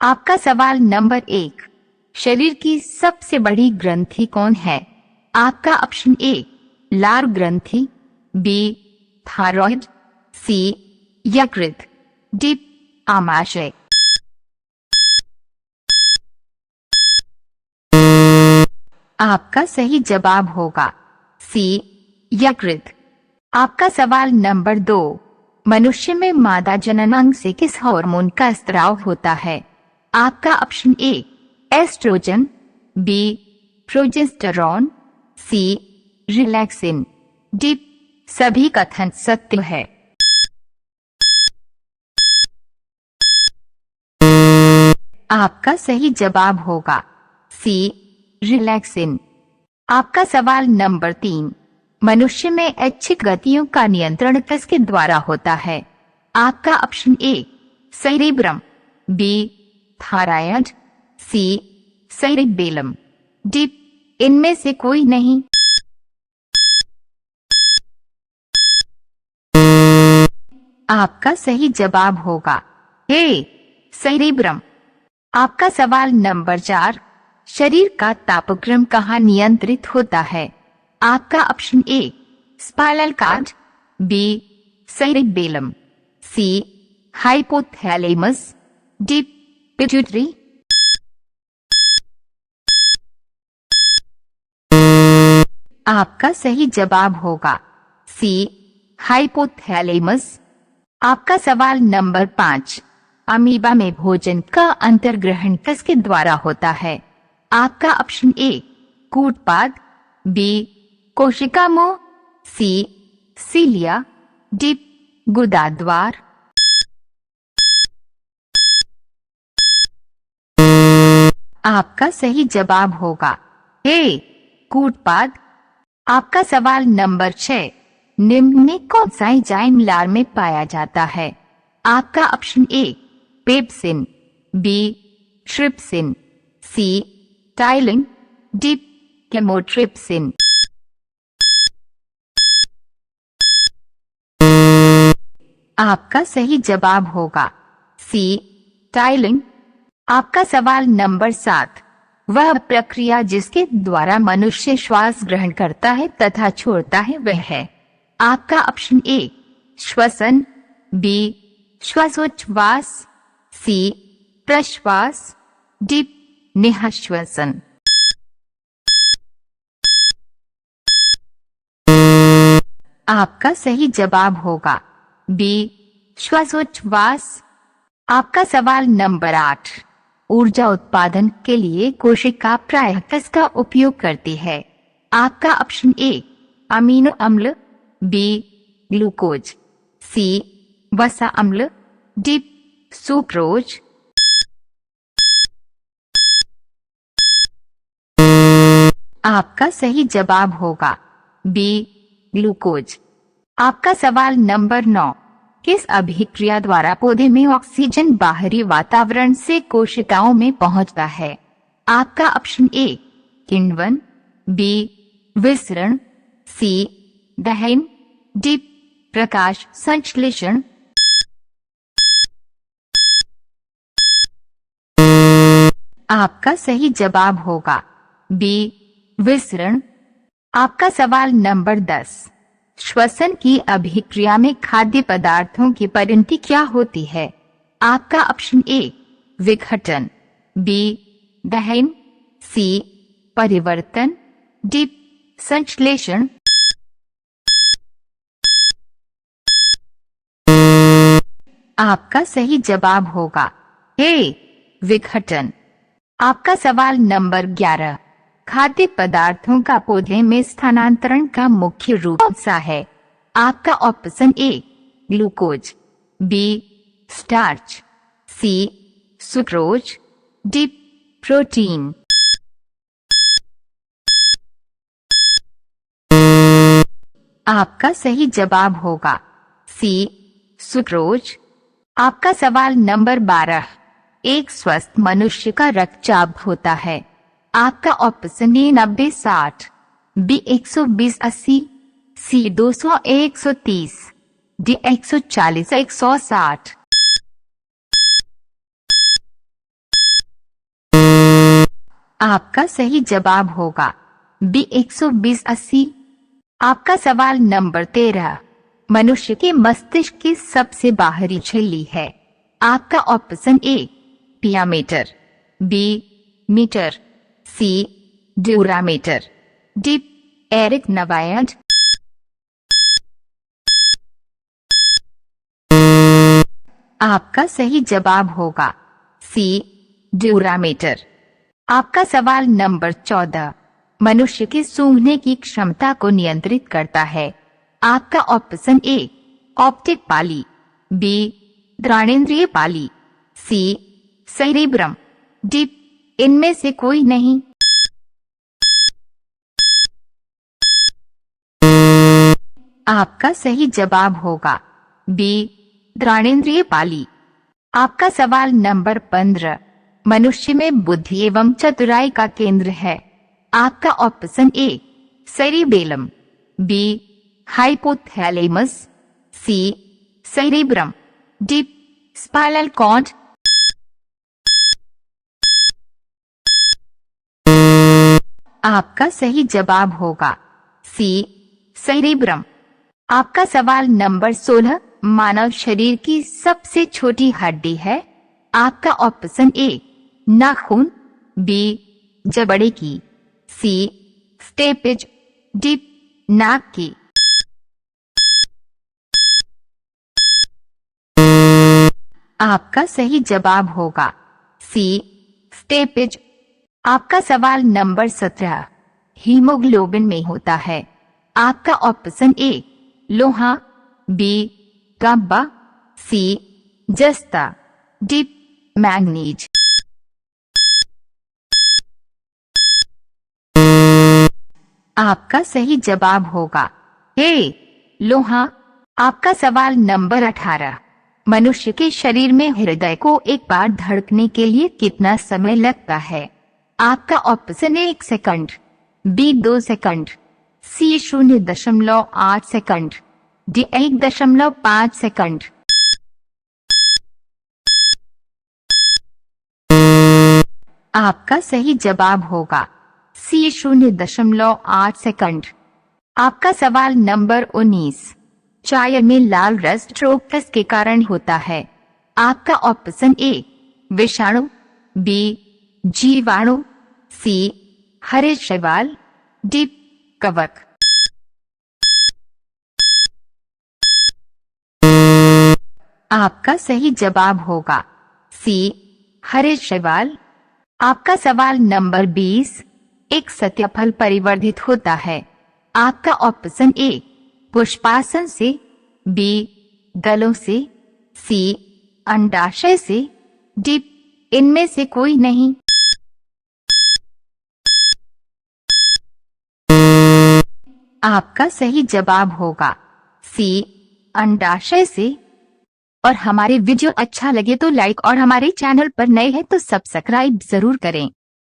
आपका सवाल नंबर 1, शरीर की सबसे बड़ी ग्रंथि कौन है? आपका ऑप्शन ए लार ग्रंथि, बी थायराइड, सी यकृत, डी आमाशय। आपका सही जवाब होगा सी यकृत। आपका सवाल नंबर 2, मनुष्य में मादा जननांग से किस हार्मोन का स्राव होता है? आपका option A oestrogen, B progesterone, C relaxin, D सभी कथन सत्य है। आपका सही जवाब होगा सी रिलैक्सिन। आपका सवाल नंबर 3, मनुष्य में ऐच्छिक गतियों का नियंत्रण किसके द्वारा होता है? आपका option A cerebrum, B thyroid, C cerebellum, D इनमें से कोई नहीं। आपका सही जवाब होगा ए सेरिब्रम। आपका सवाल नंबर 4, शरीर का तापक्रम कहाँ नियंत्रित होता है? आपका option A spinal cord, B cerebellum, C hypothalamus, D pituitary. आपका सही जवाब होगा सी हाइपोथैलेमस। आपका सवाल नंबर 5, अमीबा में भोजन का अंतर्ग्रहण किसके द्वारा होता है? आपका ऑप्शन ए कूटपाद, बी कोशिका मोह, सी सीलिया, डी गुदाद्वार। आपका सही जवाब होगा ए कूटपाद। आपका सवाल नंबर 6, निम्न में कौन सा एंजाइम लार में पाया जाता है? आपका option A pepsin, B trypsin, C ptyalin, D chymotrypsin. आपका सही जवाब होगा सी टाइलिन। आपका सवाल नंबर 7, वह प्रक्रिया जिसके द्वारा मनुष्य श्वास ग्रहण करता है तथा छोड़ता है वह है? आपका ऑप्शन ए श्वसन, बी श्वासोच्छ्वास, सी प्रश्वास, डी निःश्वसन। आपका सही जवाब होगा बी श्वासोच्छ्वास। आपका सवाल नंबर 8, ऊर्जा उत्पादन के लिए कोशिका प्रायः किसका उपयोग करती है? आपका ऑप्शन ए अमीनो अम्ल, बी ग्लूकोज, सी वसा अम्ल, डी सुक्रोज। आपका सही जवाब होगा बी ग्लूकोज। आपका सवाल नंबर 9, किस अभिक्रिया द्वारा पौधे में ऑक्सीजन बाहरी वातावरण से कोशिकाओं में पहुंचता है? आपका ऑप्शन ए किण्वन, बी विसरण, सी दहन, डी प्रकाश संश्लेषण। आपका सही जवाब होगा बी विसरण। आपका सवाल नंबर 10, श्वसन की अभिक्रिया में खाद्य पदार्थों की परिणति क्या होती है? आपका ऑप्शन ए विघटन, बी दहन, सी परिवर्तन, डी संश्लेषण। आपका सही जवाब होगा ए विघटन। आपका सवाल नंबर 11, खाद्य पदार्थों का पौधे में स्थानांतरण का मुख्य रूप कौन सा है? आपका option A glucose, B starch, C sucrose, D protein. आपका सही जवाब होगा सी सुक्रोज। आपका सवाल नंबर 12, एक स्वस्थ मनुष्य का रक्तचाप होता है? आपका option A 90-60, B 120-80, C 200-130, D 140-160। आपका सही जवाब होगा बी 120-80। आपका सवाल नंबर 13, मनुष्य के मस्तिष्क की सबसे बाहरी झिल्ली है। आपका option A pia mater, B mater, C dura mater, D arachnoid. आपका सही जवाब होगा सी ड्यूरामीटर। आपका सवाल नंबर 14, मनुष्य के सूंघने की क्षमता को नियंत्रित करता है। आपका ऑप्शन ए ऑप्टिक पाली, बी घ्राणेंद्रिय पाली, सी सेरिब्रम, डी इनमें से कोई नहीं। आपका सही जवाब होगा बी घ्राणेंद्रिय पाली। आपका सवाल नंबर 15, मनुष्य में बुद्धि एवं चतुराई का केंद्र है। आपका option A cerebellum, B hypothalamus, C cerebrum, D spinal cord. आपका सही जवाब होगा सी सेरिब्रम। आपका सवाल नंबर 16, मानव शरीर की सबसे छोटी हड्डी है। आपका ऑप्शन ए नाखून, बी जबड़े की, सी स्टेपेज, डी नाक की। आपका सही जवाब होगा सी स्टेपेज। आपका सवाल नंबर 17, हीमोग्लोबिन में होता है। आपका ऑप्शन ए लोहा, बी तांबा, सी जस्ता, डी मैंगनीज। आपका सही जवाब होगा ए लोहा। आपका सवाल नंबर 18, मनुष्य के शरीर में हृदय को एक बार धड़कने के लिए कितना समय लगता है। आपका option A 1 second, B 2 second, C 0.8 second, D 1.5 second. आपका सही जवाब होगा सी 0.8 सेकंड। आपका सवाल नंबर 19, चाय में लाल रस ट्रोपस के कारण होता है। आपका ऑप्शन ए विषाणु, बी जीवाणु, सी हरे शैवाल, डी कवक। आपका सही जवाब होगा सी हरे शैवाल। आपका सवाल नंबर 20, एक सत्यफल परिवर्धित होता है। आपका ऑप्शन ए पुष्पासन से, बी दलों से, सी अंडाशय से, डी इनमें से कोई नहीं। आपका सही जवाब होगा सी अंडाशय से। और हमारे वीडियो अच्छा लगे तो लाइक और हमारे चैनल पर नए हैं तो सब्सक्राइब जरूर करें।